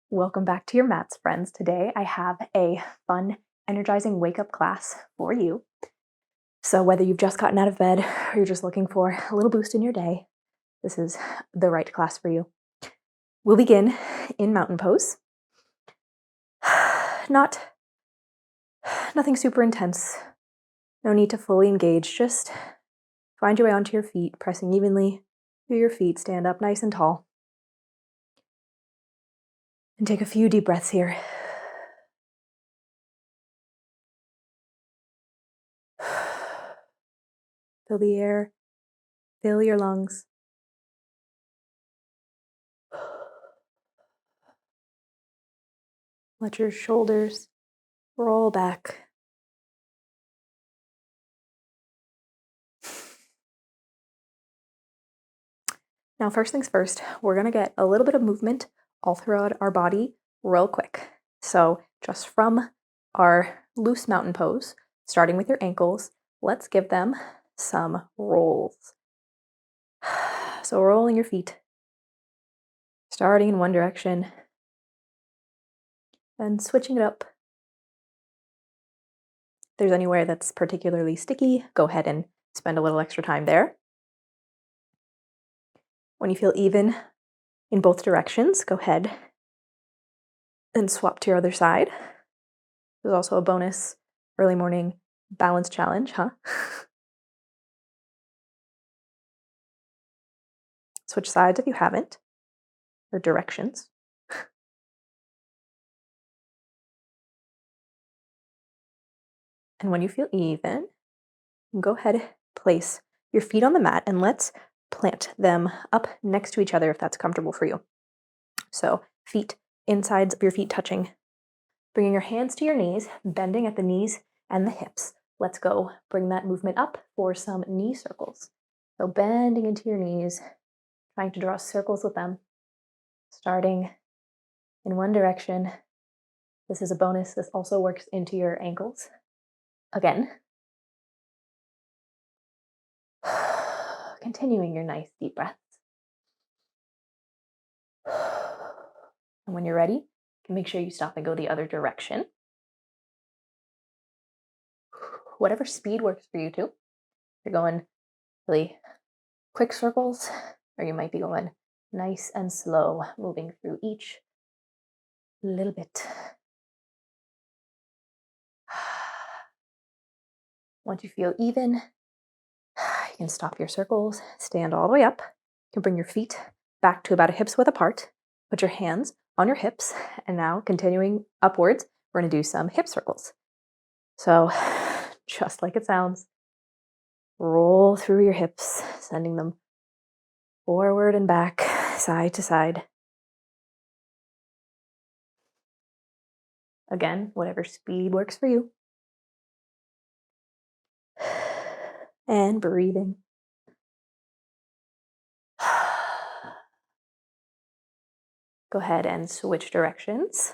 Welcome back to your mats, friends. Today I have a fun, energizing wake up class for you. So, whether you've just gotten out of bed or you're just looking for a little boost in your day, this is the right class for you. We'll begin in mountain pose. Nothing super intense. No need to fully engage. Just find your way onto your feet, pressing evenly through your feet. Stand up nice and tall. And take a few deep breaths here. Fill the air, fill your lungs. Let your shoulders roll back. Now, first things first, we're going to get a little bit of movement all throughout our body real quick. So just from our loose mountain pose, starting with your ankles, let's give them some rolls. So rolling your feet, starting in one direction, then switching it up. If there's anywhere that's particularly sticky, go ahead and spend a little extra time there. When you feel even in both directions, go ahead and swap to your other side. There's also a bonus early morning balance challenge, huh? Switch sides if you haven't, or directions. And when you feel even, go ahead, place your feet on the mat, and let's plant them up next to each other if that's comfortable for you. So feet, insides of your feet touching. Bringing your hands to your knees, bending at the knees and the hips. Let's go bring that movement up for some knee circles. So bending into your knees, trying to draw circles with them, starting in one direction. This is a bonus. This also works into your ankles. Again. Continuing your nice deep breaths. And when you're ready, you can make sure you stop and go the other direction. Whatever speed works for you too. If you're going really quick circles, or you might be going nice and slow, moving through each little bit. Once you feel even, you can stop your circles, stand all the way up. You can bring your feet back to about hips width apart. Put your hands on your hips, and now continuing upwards, we're going to do some hip circles. So just like it sounds, roll through your hips, sending them forward and back, side to side. Again, whatever speed works for you. And breathing. Go ahead and switch directions.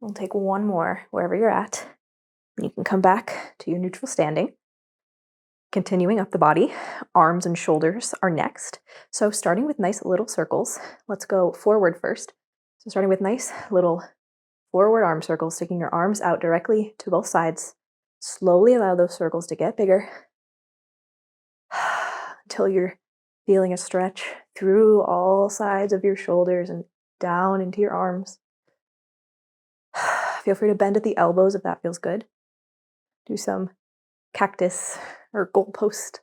We'll take one more wherever you're at. You can come back to your neutral standing. Continuing up the body, arms and shoulders are next. So starting with nice little circles, let's go forward first. So starting with nice little forward arm circles, sticking your arms out directly to both sides. Slowly allow those circles to get bigger until you're feeling a stretch through all sides of your shoulders and down into your arms. Feel free to bend at the elbows if that feels good. Do some cactus or goalpost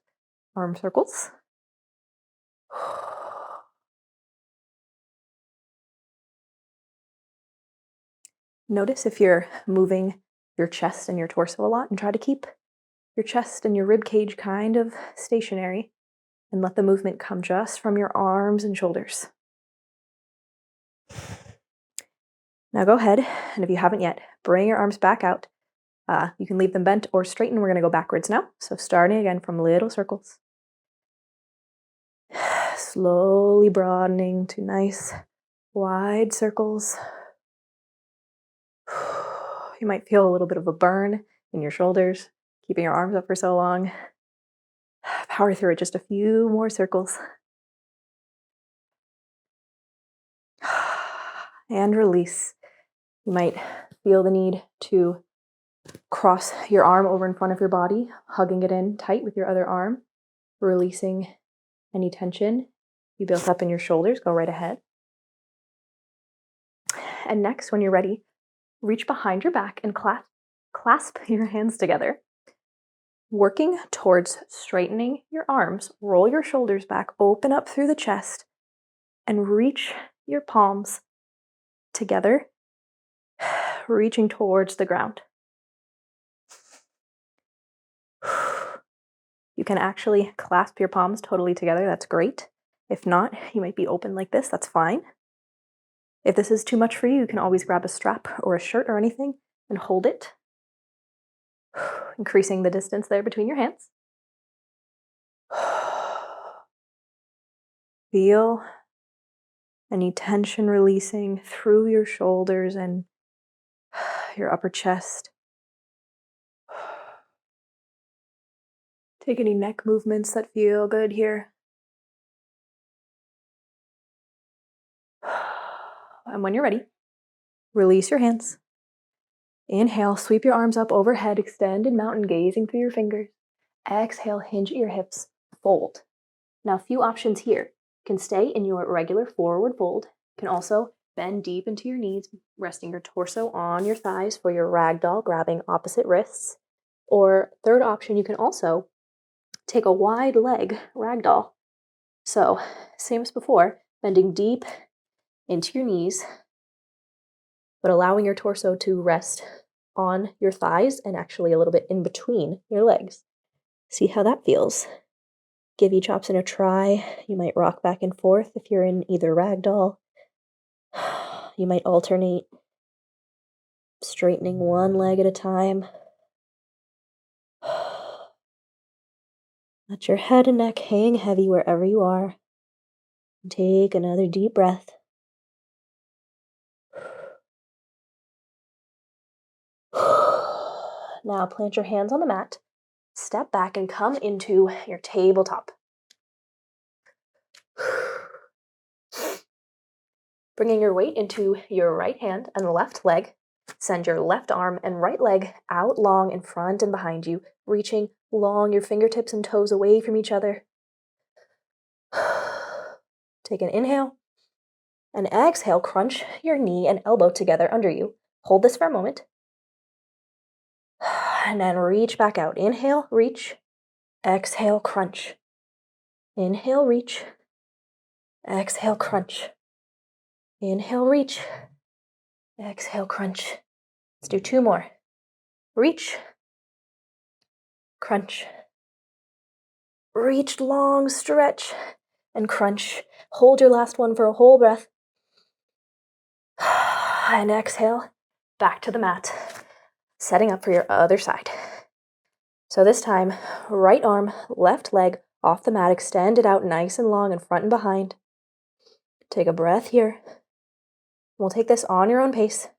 arm circles. Notice if you're moving your chest and your torso a lot, and try to keep your chest and your rib cage kind of stationary, and let the movement come just from your arms and shoulders. Now go ahead, and if you haven't yet, bring your arms back out. You can leave them bent or straightened. We're going to go backwards now. So starting again from little circles. Slowly broadening to nice wide circles. You might feel a little bit of a burn in your shoulders, keeping your arms up for so long. Power through it, just a few more circles. And release. You might feel the need to cross your arm over in front of your body, hugging it in tight with your other arm, releasing any tension you built up in your shoulders. Go right ahead. And next, when you're ready, reach behind your back and clasp your hands together. Working towards straightening your arms, roll your shoulders back, open up through the chest, and reach your palms together, reaching towards the ground. You can actually clasp your palms totally together. That's great. If not, you might be open like this. That's fine. If this is too much for you, you can always grab a strap or a shirt or anything and hold it, increasing the distance there between your hands. Feel any tension releasing through your shoulders and your upper chest. Take any neck movements that feel good here. And when you're ready, release your hands. Inhale, sweep your arms up overhead, extend in mountain, gazing through your fingers. Exhale, hinge at your hips, fold. Now, a few options here. You can stay in your regular forward fold. You can also bend deep into your knees, resting your torso on your thighs for your ragdoll, grabbing opposite wrists. Or third option, you can also take a wide leg ragdoll. So, same as before, bending deep into your knees, but allowing your torso to rest on your thighs and actually a little bit in between your legs. See how that feels. Give each option a try. You might rock back and forth if you're in either ragdoll. You might alternate, straightening one leg at a time. Let your head and neck hang heavy wherever you are. Take another deep breath. Now plant your hands on the mat, step back and come into your tabletop. Bringing your weight into your right hand and left leg, send your left arm and right leg out long in front and behind you, reaching long your fingertips and toes away from each other. Take an inhale and exhale, crunch your knee and elbow together under you. Hold this for a moment. And then reach back out. Inhale, reach. Exhale, crunch. Inhale, reach. Exhale, crunch. Inhale, reach. Exhale, crunch. Let's do two more. Reach. Crunch. Reach, long stretch, and crunch. Hold your last one for a whole breath. And exhale, back to the mat. Setting up for your other side. So this time, right arm, left leg off the mat, extend it out nice and long in front and behind. Take a breath here. We'll take this on your own pace.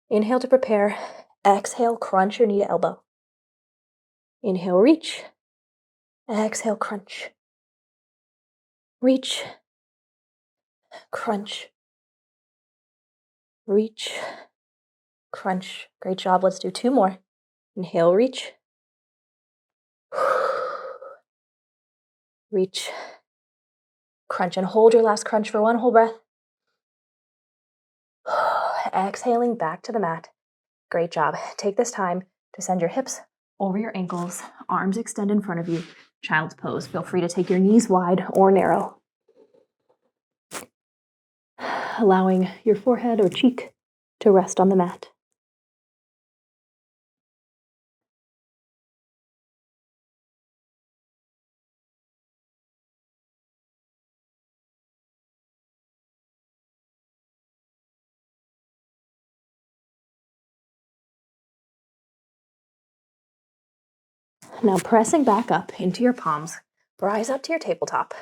Inhale to prepare. Exhale, crunch your knee to elbow. Inhale, reach. Exhale, crunch. Reach. Crunch. Reach. Crunch. Great job. Let's do two more. Inhale, reach. Reach. Crunch and hold your last crunch for one whole breath. Exhaling back to the mat. Great job. Take this time to send your hips over your ankles, arms extend in front of you. Child's pose. Feel free to take your knees wide or narrow. Allowing your forehead or cheek to rest on the mat. Now pressing back up into your palms, rise up to your tabletop.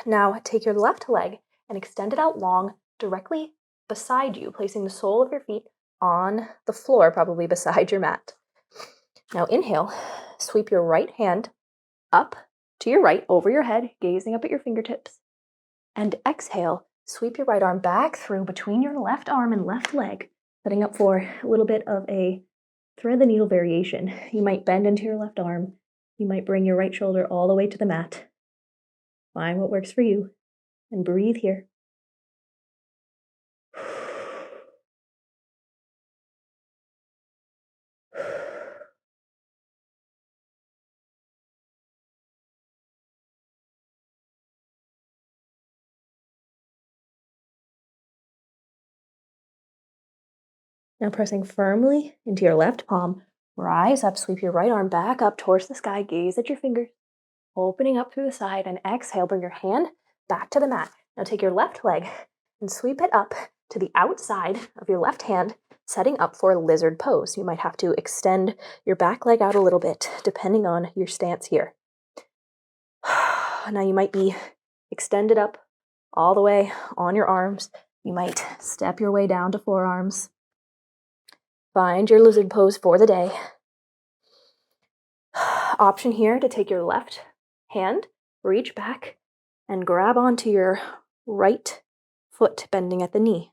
Now take your left leg and extend it out long, directly beside you, placing the sole of your feet on the floor, probably beside your mat. Now inhale, sweep your right hand up to your right, over your head, gazing up at your fingertips. And exhale, sweep your right arm back through between your left arm and left leg, setting up for a little bit of a thread the needle variation. You might bend into your left arm. You might bring your right shoulder all the way to the mat. Find what works for you and breathe here. Now pressing firmly into your left palm, rise up, sweep your right arm back up towards the sky, gaze at your fingers, opening up through the side, and exhale, bring your hand back to the mat. Now take your left leg and sweep it up to the outside of your left hand, setting up for a lizard pose. You might have to extend your back leg out a little bit, depending on your stance here. Now you might be extended up all the way on your arms. You might step your way down to forearms. Find your lizard pose for the day. Option here to take your left hand, reach back, and grab onto your right foot, bending at the knee.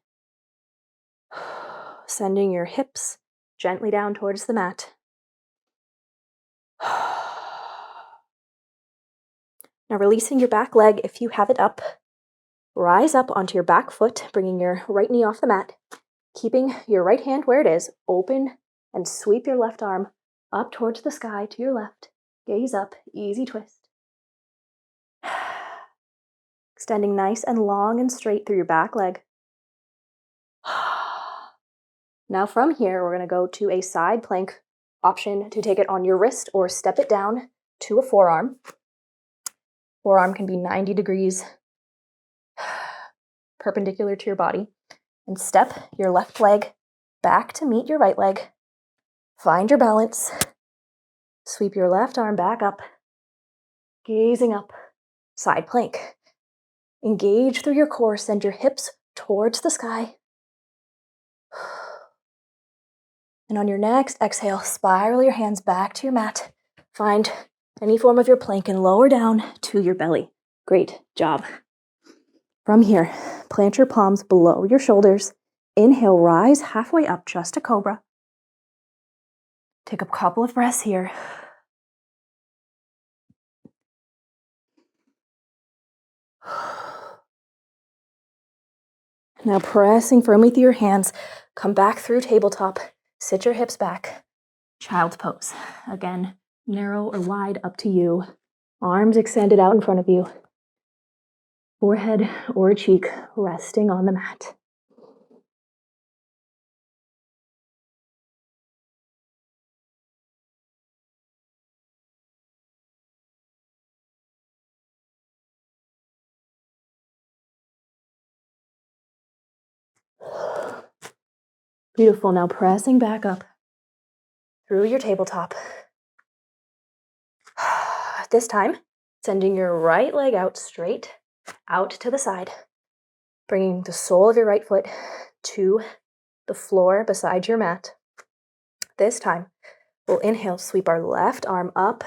Sending your hips gently down towards the mat. Now releasing your back leg if you have it up. Rise up onto your back foot, bringing your right knee off the mat. Keeping your right hand where it is, open, and sweep your left arm up towards the sky to your left. Gaze up, easy twist. Extending nice and long and straight through your back leg. Now from here, we're going to go to a side plank option to take it on your wrist or step it down to a forearm. Forearm can be 90 degrees perpendicular to your body. And step your left leg back to meet your right leg. Find your balance. Sweep your left arm back up, gazing up, side plank. Engage through your core, send your hips towards the sky. And on your next exhale, spiral your hands back to your mat. Find any form of your plank and lower down to your belly. Great job. From here, plant your palms below your shoulders. Inhale, rise halfway up, just a cobra. Take a couple of breaths here. Now pressing firmly through your hands, come back through tabletop. Sit your hips back. Child's pose. Again, narrow or wide, up to you. Arms extended out in front of you. Forehead or cheek resting on the mat. Beautiful. Now pressing back up through your tabletop. This time, sending your right leg out straight, out to the side. Bringing the sole of your right foot to the floor beside your mat. This time, we'll inhale, sweep our left arm up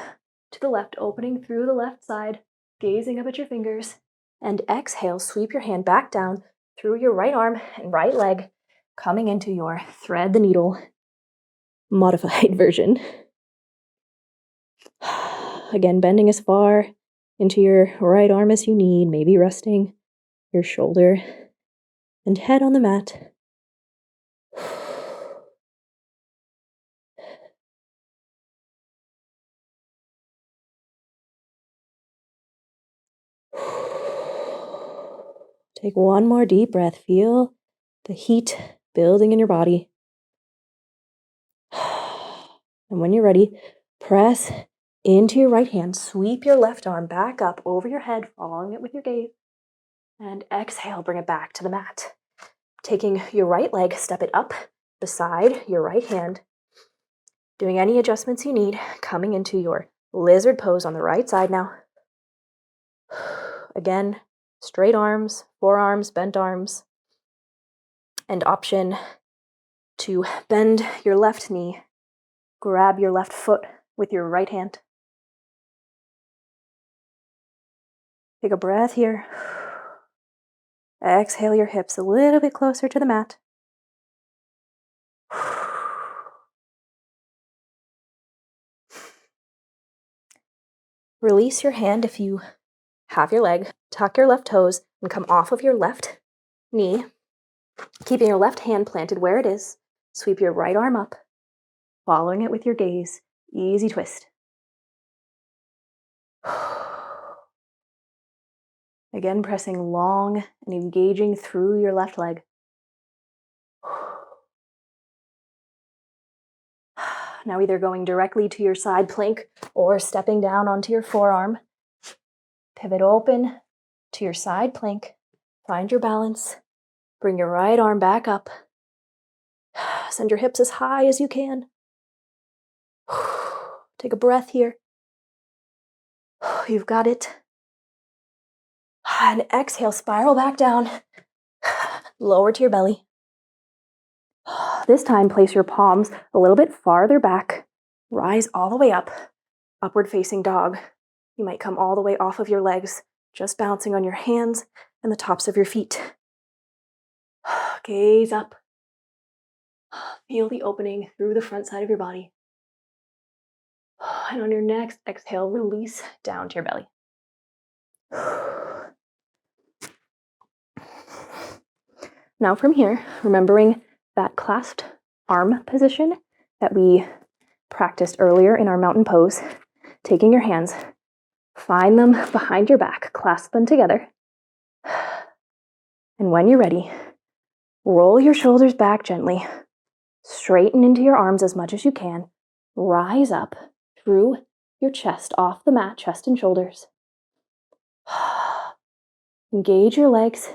to the left, opening through the left side, gazing up at your fingers. And exhale, sweep your hand back down through your right arm and right leg, coming into your thread the needle modified version. Again, bending as far into your right arm as you need, maybe resting your shoulder and head on the mat. Take one more deep breath. Feel the heat building in your body. And when you're ready, press into your right hand. Sweep your left arm back up over your head, following it with your gaze. And exhale, bring it back to the mat. Taking your right leg, step it up beside your right hand. Doing any adjustments you need, coming into your lizard pose on the right side now. Again, straight arms, forearms, bent arms. and option to bend your left knee, grab your left foot with your right hand. Take a breath here. Exhale your hips a little bit closer to the mat. Release your hand if you have your leg. Tuck your left toes and come off of your left knee. Keeping your left hand planted where it is. Sweep your right arm up, following it with your gaze. Easy twist. Again, pressing long and engaging through your left leg. Now either going directly to your side plank or stepping down onto your forearm. Pivot open to your side plank. Find your balance. Bring your right arm back up. Send your hips as high as you can. Take a breath here. You've got it. And exhale, spiral back down. Lower to your belly. This time, place your palms a little bit farther back. Rise all the way up. Upward facing dog. You might come all the way off of your legs, just bouncing on your hands and the tops of your feet. Gaze up. Feel the opening through the front side of your body. And on your next exhale, release down to your belly. Now from here, remembering that clasped arm position that we practiced earlier in our mountain pose, taking your hands, find them behind your back, clasp them together. And when you're ready, roll your shoulders back gently, straighten into your arms as much as you can, rise up through your chest, off the mat, chest and shoulders. Engage your legs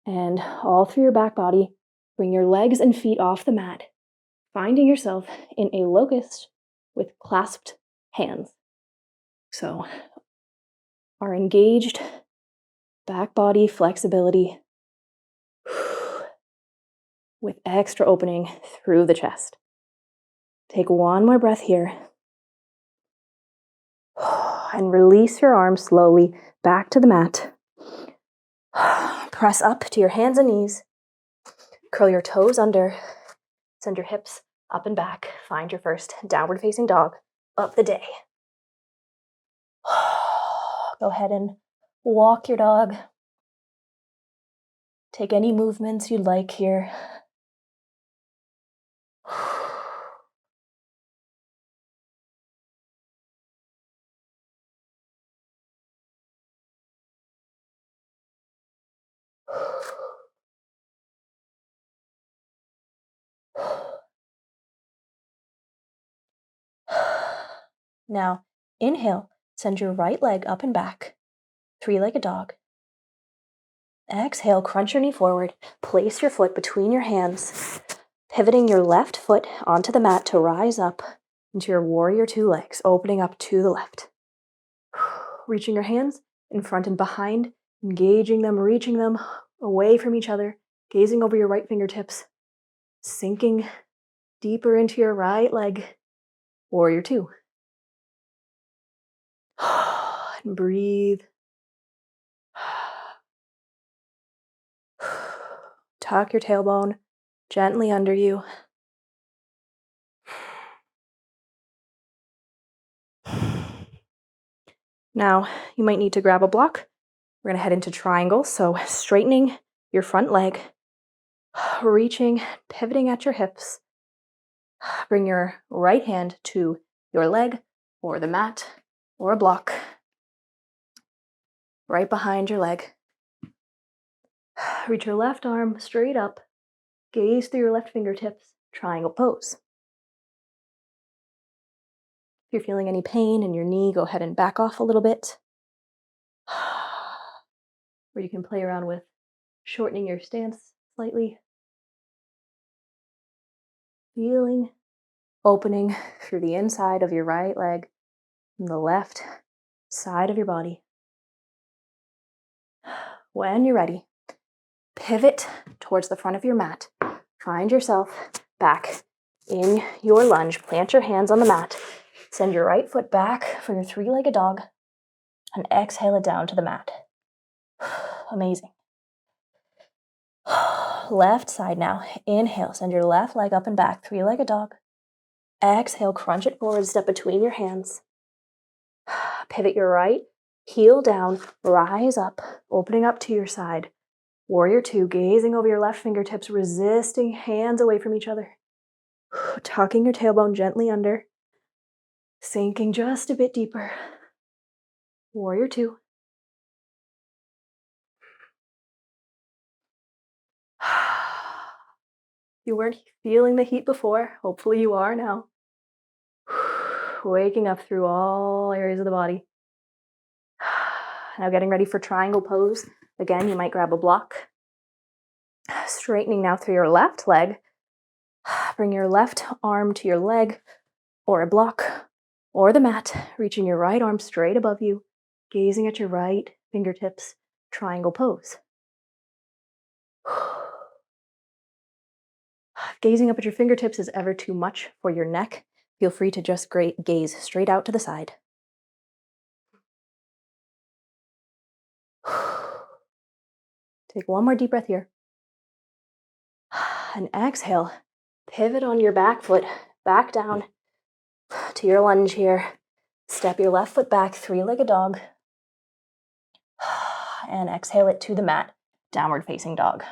and all through your back body. Bring your legs and feet off the mat, finding yourself in a locust with clasped hands. So, our engaged back body flexibility with extra opening through the chest. Take one more breath here. And release your arms slowly back to the mat. Press up to your hands and knees. Curl your toes under. Send your hips up and back. Find your first downward facing dog of the day. Go ahead and walk your dog. Take any movements you'd like here. Now, inhale, send your right leg up and back, three-legged dog. Exhale, crunch your knee forward, place your foot between your hands, pivoting your left foot onto the mat to rise up into your warrior two legs, opening up to the left. Reaching your hands in front and behind, engaging them, reaching them away from each other, gazing over your right fingertips, sinking deeper into your right leg, warrior two. And breathe. Tuck your tailbone gently under you. Now, you might need to grab a block. We're going to head into triangle. So straightening your front leg, reaching, pivoting at your hips. Bring your right hand to your leg or the mat or a block right behind your leg. Reach your left arm straight up. Gaze through your left fingertips. Triangle pose. If you're feeling any pain in your knee, go ahead and back off a little bit. Or you can play around with shortening your stance slightly. Feeling opening through the inside of your right leg and the left side of your body. When you're ready, Pivot towards the front of your mat. Find yourself back in your lunge. Plant your hands on the mat. Send your right foot back for your three-legged dog and exhale it down to the mat. Amazing. Left side now. Inhale, send your left leg up and back, three-legged dog. Exhale, crunch it forward, step between your hands. Pivot your right heel down, rise up, opening up to your side. Warrior two, gazing over your left fingertips, resisting hands away from each other. Tucking your tailbone gently under, sinking just a bit deeper. Warrior two. You weren't feeling the heat before. Hopefully you are now. Waking up through all areas of the body. Now getting ready for triangle pose. Again, you might grab a block. Straightening now through your left leg. Bring your left arm to your leg or a block or the mat, reaching your right arm straight above you, gazing at your right fingertips, triangle pose. Gazing up at your fingertips is ever too much for your neck. Feel free to just gaze straight out to the side. Take one more deep breath here. And exhale. Pivot on your back foot, back down to your lunge here. Step your left foot back, three-legged dog. And exhale it to the mat, downward facing dog.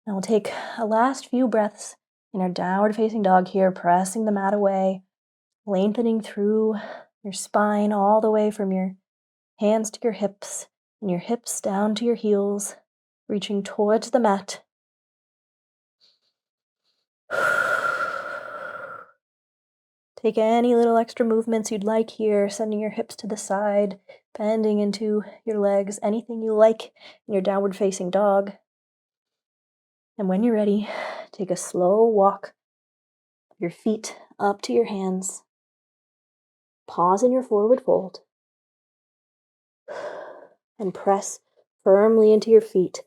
Now we'll take a last few breaths in our downward facing dog here, pressing the mat away, lengthening through your spine all the way from your hands to your hips and your hips down to your heels, reaching towards the mat. Take any little extra movements you'd like here, sending your hips to the side, bending into your legs, anything you like in your downward facing dog. And when you're ready, take a slow walk, your feet up to your hands. Pause in your forward fold. And press firmly into your feet.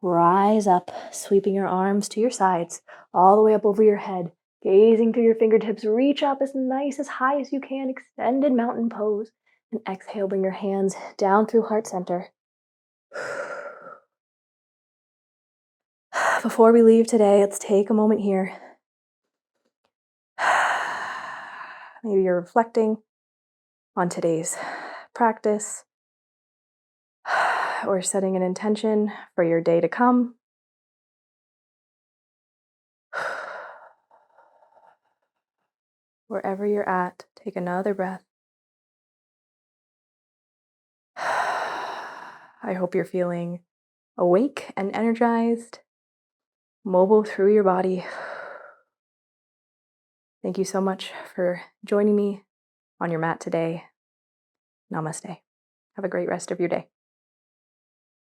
Rise up, sweeping your arms to your sides, all the way up over your head. Gazing through your fingertips, reach up as high as you can, extended mountain pose. And exhale, bring your hands down through heart center. Before we leave today, let's take a moment here. Maybe you're reflecting on today's practice or setting an intention for your day to come. Wherever you're at, take another breath. I hope you're feeling awake and energized, mobile through your body. Thank you so much for joining me on your mat today. Namaste. Have a great rest of your day.